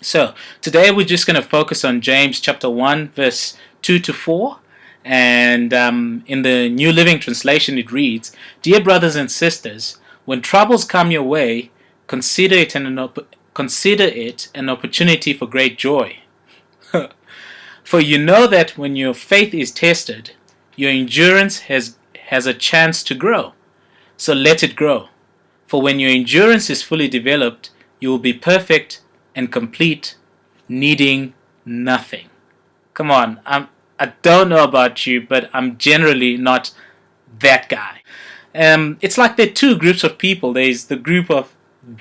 So today we're just going to focus on James chapter 1, verse 2 to 4. And in the New Living Translation, it reads, "Dear brothers and sisters, when troubles come your way, consider it an opportunity for great joy. For you know that when your faith is tested, your endurance has a chance to grow. So let it grow. For when your endurance is fully developed, you will be perfect and complete, needing nothing." Come on, I don't know about you, but I'm generally not that guy. It's like there are two groups of people. There's the group of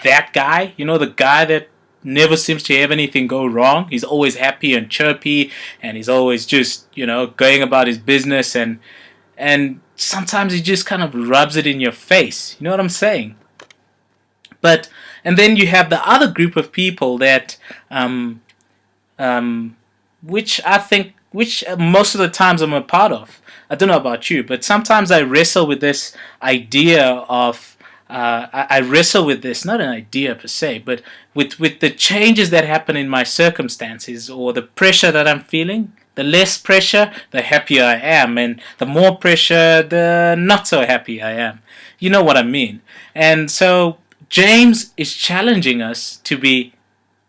that guy, the guy that never seems to have anything go wrong. He's always happy and chirpy, and he's always just, going about his business, and sometimes he just kind of rubs it in your face. You know what I'm saying? And then you have the other group of people that, which I think, which most of the times I'm a part of. I don't know about you, but sometimes I wrestle with this idea of, I wrestle with this, not an idea per se, but with the changes that happen in my circumstances or the pressure that I'm feeling. The less pressure, the happier I am, and the more pressure, the not so happy I am. You know what I mean? And so James is challenging us to be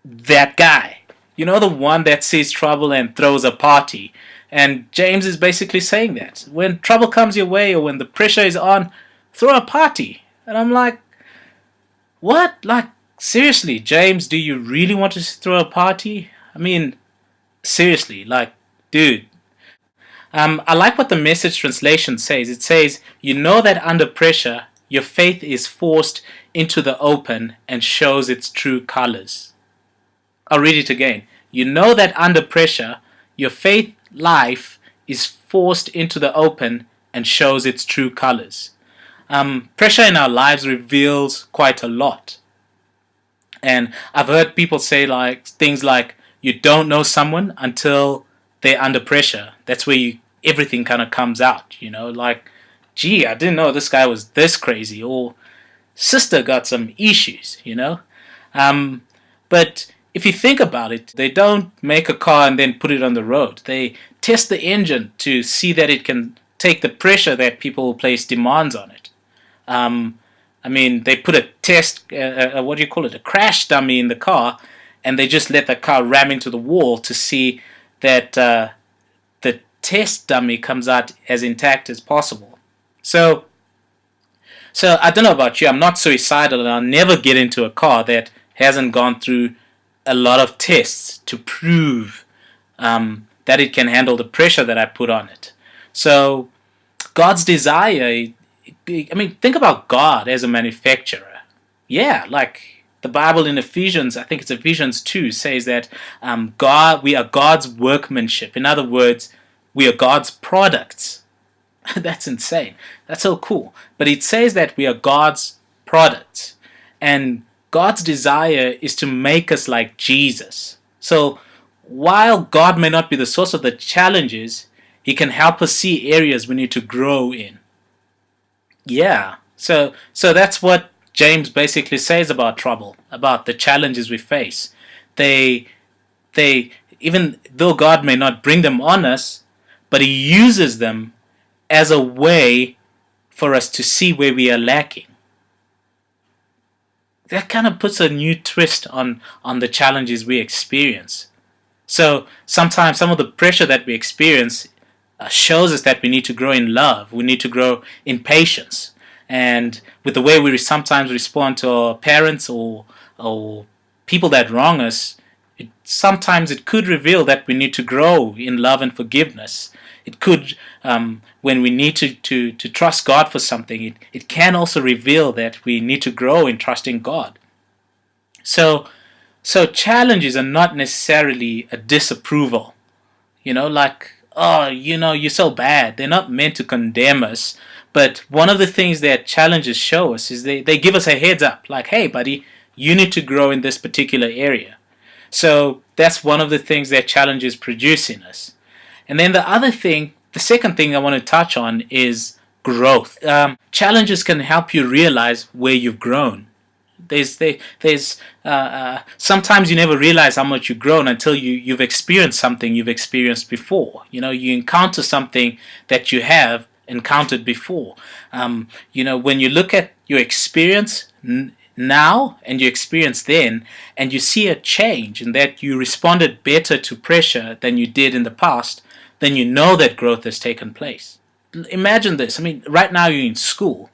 that guy. The one that sees trouble and throws a party. And James is basically saying that. When trouble comes your way or when the pressure is on, throw a party. And I'm like, what? Like, seriously, James, do you really want to throw a party? I mean, seriously, like, dude. I like what the Message translation says. It says, you know that under pressure, your faith is forced into the open and shows its true colors. I'll read it again. You know that under pressure, your faith life is forced into the open and shows its true colors. Pressure in our lives reveals quite a lot. And I've heard people say things like, you don't know someone until they're under pressure. That's where everything kind of comes out, like, gee, I didn't know this guy was this crazy, or sister got some issues, But if you think about it, they don't make a car and then put it on the road. They test the engine to see that it can take the pressure that people place demands on it. They put a test, what do you call it, a crash dummy in the car, and they just let the car ram into the wall to see that the test dummy comes out as intact as possible. So I don't know about you, I'm not suicidal, and I'll never get into a car that hasn't gone through a lot of tests to prove that it can handle the pressure that I put on it. So God's desire, think about God as a manufacturer. Yeah, like the Bible in Ephesians, I think it's Ephesians 2, says that we are God's workmanship. In other words, we are God's products. That's insane. That's so cool. But it says that we are God's products. And God's desire is to make us like Jesus. So while God may not be the source of the challenges, He can help us see areas we need to grow in. Yeah. So that's what James basically says about trouble, about the challenges we face. They even though God may not bring them on us, but He uses them as a way for us to see where we are lacking. That kind of puts a new twist on the challenges we experience. So sometimes some of the pressure that we experience shows us that we need to grow in love. We need to grow in patience. And with the way we sometimes respond to our parents or people that wrong us, sometimes it could reveal that we need to grow in love and forgiveness. It could, when we need to trust God for something, it can also reveal that we need to grow in trusting God. So challenges are not necessarily a disapproval. Like, oh, you're so bad. They're not meant to condemn us. But one of the things that challenges show us is they give us a heads up. Like, hey, buddy, you need to grow in this particular area. So that's one of the things that challenges produce in us. And then the second thing I want to touch on is growth. Challenges can help you realize where you've grown. Sometimes you never realize how much you've grown until you've experienced something you've experienced before. You encounter something that you have encountered before. When you look at your experience now and your experience then, and you see a change in that you responded better to pressure than you did in the past, then you know that growth has taken place. Imagine this. I mean, right now you're in school,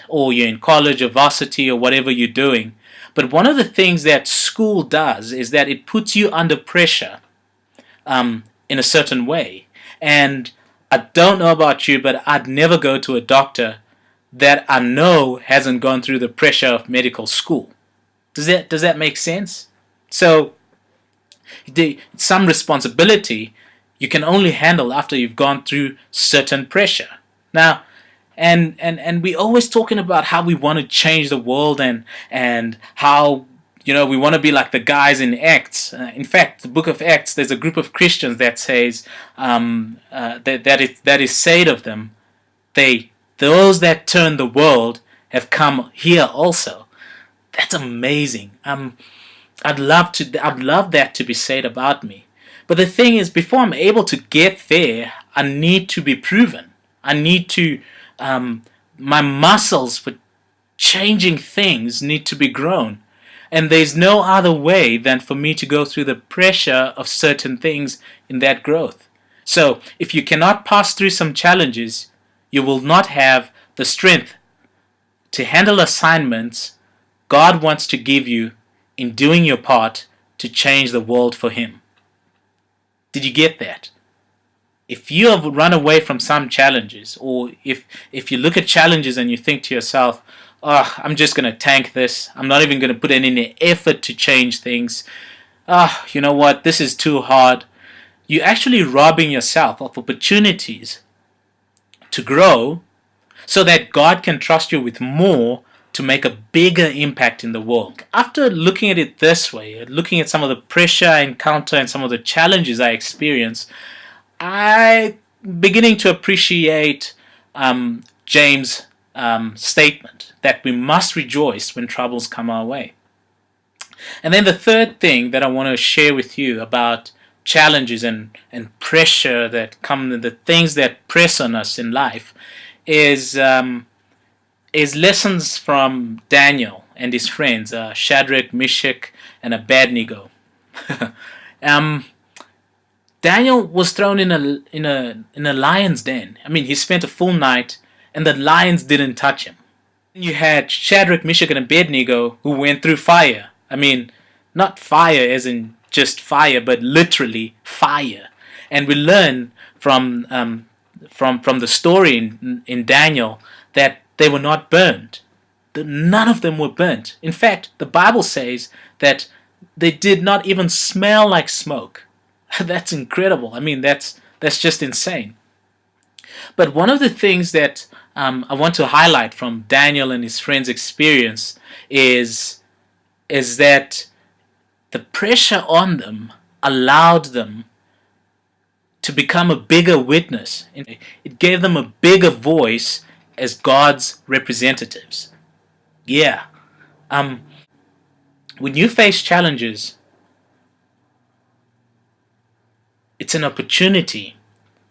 or you're in college or varsity or whatever you're doing. But one of the things that school does is that it puts you under pressure in a certain way. And I don't know about you, but I'd never go to a doctor that I know hasn't gone through the pressure of medical school. Does that make sense? So some responsibility you can only handle after you've gone through certain pressure. Now, and we always talking about how we want to change the world and how we want to be like the guys in Acts. In fact, the book of Acts, there's a group of Christians that says that is said of them, those that turn the world have come here also. That's amazing. I'd love that to be said about me. But the thing is, before I'm able to get there, I need to be proven. I need to, my muscles for changing things need to be grown. And there's no other way than for me to go through the pressure of certain things in that growth. So if you cannot pass through some challenges, you will not have the strength to handle assignments God wants to give you in doing your part to change the world for Him. Did you get that? If you have run away from some challenges, or if you look at challenges and you think to yourself, oh, I'm just going to tank this, I'm not even going to put in any effort to change things, you know what, this is too hard, you're actually robbing yourself of opportunities to grow so that God can trust you with more to make a bigger impact in the world. After looking at it this way, looking at some of the pressure I encounter and some of the challenges I experience, I'm beginning to appreciate James' statement that we must rejoice when troubles come our way. And then the third thing that I want to share with you about challenges and pressure that come, the things that press on us in life, is lessons from Daniel and his friends, Shadrach, Meshach, and Abednego. Daniel was thrown in a lion's den. I mean, he spent a full night, and the lions didn't touch him. You had Shadrach, Meshach, and Abednego who went through fire. I mean, not fire as in just fire, but literally fire. And we learn from the story in Daniel that they were not burned. None of them were burnt. In fact, the Bible says that they did not even smell like smoke. That's incredible. I mean, that's just insane. But one of the things that I want to highlight from Daniel and his friends' experience is that the pressure on them allowed them to become a bigger witness. It gave them a bigger voice as God's representatives. Yeah. When you face challenges, it's an opportunity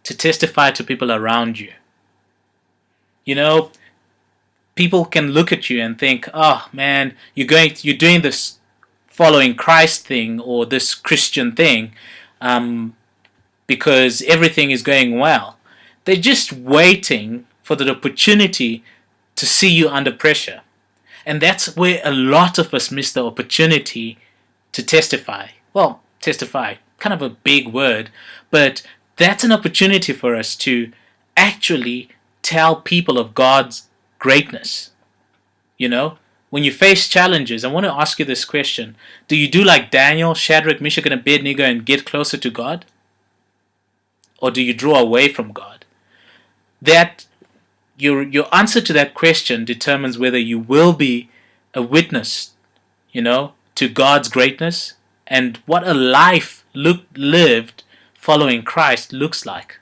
to testify to people around you. People can look at you and think, oh man, you're doing this following Christ thing or this Christian thing because everything is going well. They're just waiting for the opportunity to see you under pressure. And that's where a lot of us miss the opportunity to testify. Well, testify, kind of a big word, but that's an opportunity for us to actually tell people of God's greatness. When you face challenges, I want to ask you this question. Do you do like Daniel, Shadrach, Meshach, and Abednego and get closer to God? Or do you draw away from God? That your answer to that question determines whether you will be a witness, to God's greatness and what a life lived following Christ looks like.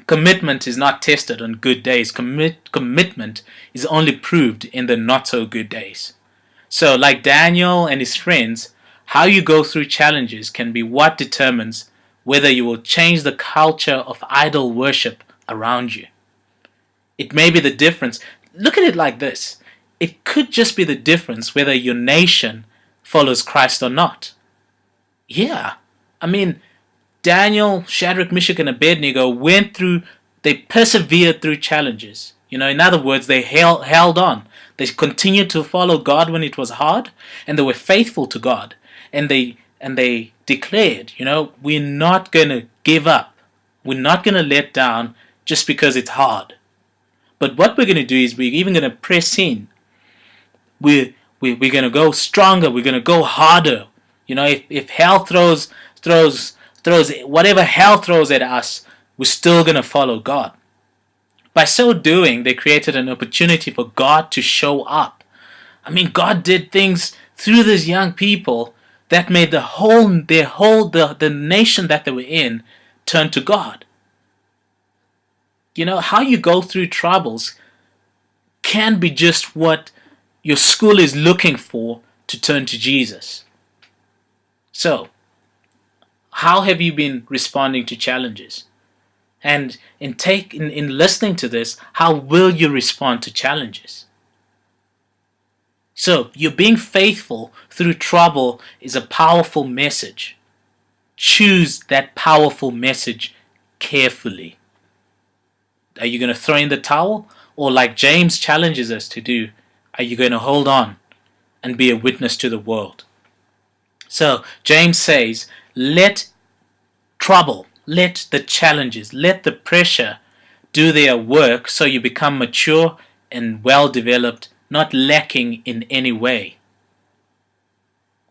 Commitment is not tested on good days. Commitment is only proved in the not so good days. So, like Daniel and his friends, how you go through challenges can be what determines whether you will change the culture of idol worship around you. It may be the difference. Look at it like this: it could just be the difference whether your nation follows Christ or not. Yeah. I mean, Daniel, Shadrach, Meshach, and Abednego they persevered through challenges. In other words, they held on. They continued to follow God when it was hard, and they were faithful to God. And they declared, we're not going to give up. We're not going to let down just because it's hard. But what we're going to do is we're even going to press in. We're going to go stronger. We're going to go harder. If hell throws whatever hell throws at us, we're still going to follow God. By so doing, they created an opportunity for God to show up. I mean, God did things through these young people that made the nation that they were in turn to God. How you go through troubles can be just what your school is looking for to turn to Jesus. So, how have you been responding to challenges? And in listening to this, how will you respond to challenges? So, you're being faithful through trouble is a powerful message. Choose that powerful message carefully. Are you going to throw in the towel? Or like James challenges us to do, are you going to hold on and be a witness to the world? So, James says, let the challenges, let the pressure do their work so you become mature and well-developed, not lacking in any way.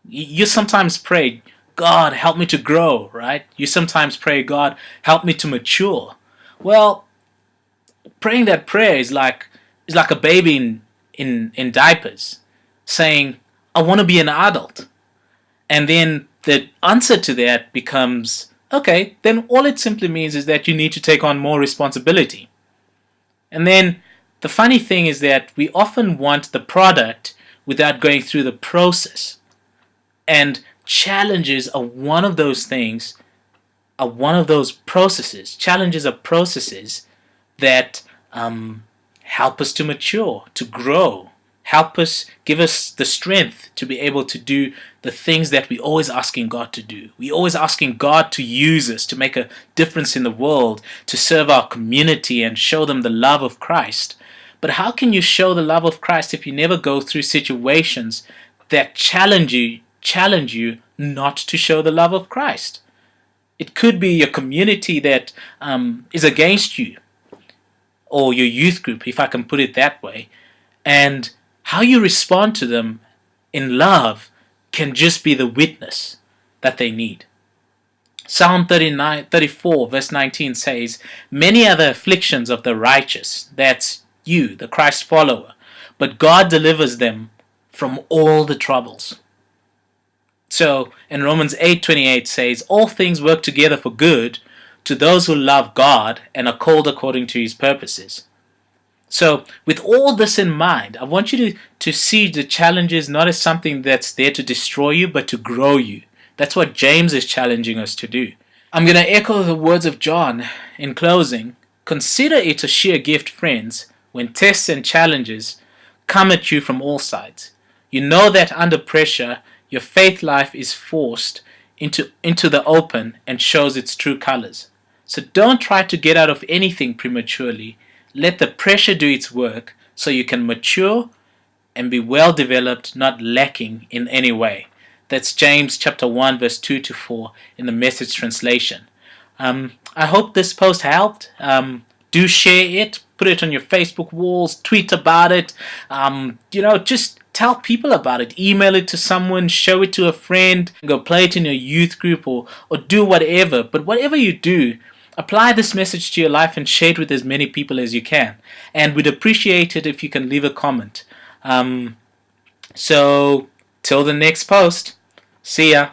You sometimes pray, God, help me to grow, right? You sometimes pray, God, help me to mature. Well, praying that prayer is like a baby in diapers saying, I want to be an adult. And then the answer to that becomes, okay, then all it simply means is that you need to take on more responsibility. And then the funny thing is that we often want the product without going through the process. And challenges are one of those things, are one of those processes. Challenges are processes that help us to mature, to grow, give us the strength to be able to do the things that we're always asking God to do. We're always asking God to use us to make a difference in the world, to serve our community and show them the love of Christ. But how can you show the love of Christ if you never go through situations that challenge you not to show the love of Christ? It could be your community that is against you, or your youth group, if I can put it that way. And how you respond to them in love can just be the witness that they need. Psalm 34 verse 19 says, many are the afflictions of the righteous, that's you, the Christ follower, but God delivers them from all the troubles. So, in Romans 8:28 says, all things work together for good to those who love God and are called according to His purposes. So, with all this in mind, I want you to see the challenges not as something that's there to destroy you, but to grow you. That's what James is challenging us to do. I'm going to echo the words of John in closing. Consider it a sheer gift, friends, when tests and challenges come at you from all sides. You know that under pressure, your faith life is forced into the open and shows its true colors. So don't try to get out of anything prematurely. Let the pressure do its work so you can mature and be well developed, not lacking in any way. That's James chapter 1 verse 2 to 4 in the Message translation. I hope this post helped. Do share it, put it on your Facebook walls, tweet about it. Just tell people about it. Email it to someone, show it to a friend, go play it in your youth group or do whatever. But whatever you do, apply this message to your life and share it with as many people as you can. And we'd appreciate it if you can leave a comment. So, till the next post. See ya.